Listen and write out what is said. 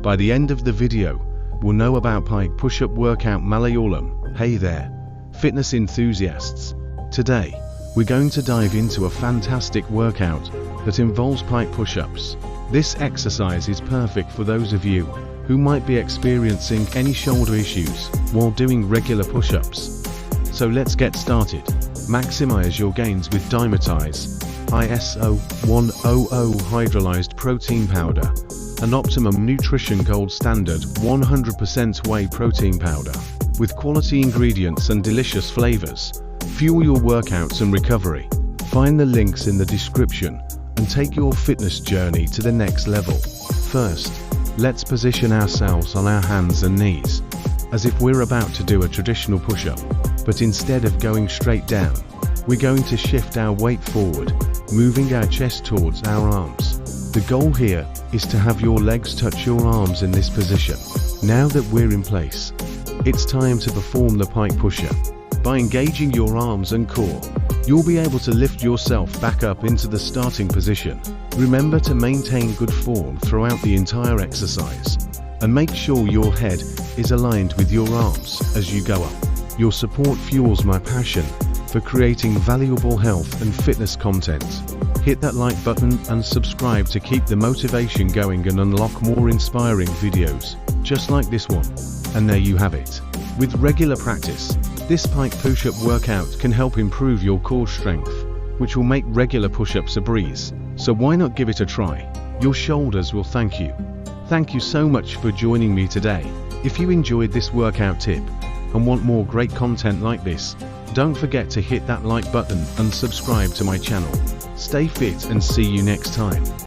By the end of the video, we'll know about pike push-up workout Malayalam. Hey there, fitness enthusiasts. Today, we're going to dive into a fantastic workout that involves pike push-ups. This exercise is perfect for those of you who might be experiencing any shoulder issues while doing regular push-ups. So let's get started. Maximize your gains with Dymatize ISO 100 hydrolyzed protein powder, an optimum nutrition gold standard 100% whey protein powder with quality ingredients and delicious flavors. Fuel your workouts and recovery. Find the links in the description and take your fitness journey to the next level. First, let's position ourselves on our hands and knees, as if we're about to do a traditional push-up, but instead of going straight down, we're going to shift our weight forward, moving our chest towards our arms. The goal here is to have your legs touch your arms in this position. Now that we're in place, it's time to perform the pike push-up. By engaging your arms and core, you'll be able to lift yourself back up into the starting position. Remember to maintain good form throughout the entire exercise, and make sure your head is aligned with your arms as you go up. Your support fuels my passion for creating valuable health and fitness content. Hit that like button and subscribe to keep the motivation going and unlock more inspiring videos, just like this one. And there you have it. With regular practice, this pike push-up workout can help improve your core strength, which will make regular push-ups a breeze. So why not give it a try? Your shoulders will thank you. Thank you so much for joining me today. If you enjoyed this workout tip and want more great content like this, don't forget to hit that like button and subscribe to my channel. Stay fit and see you next time.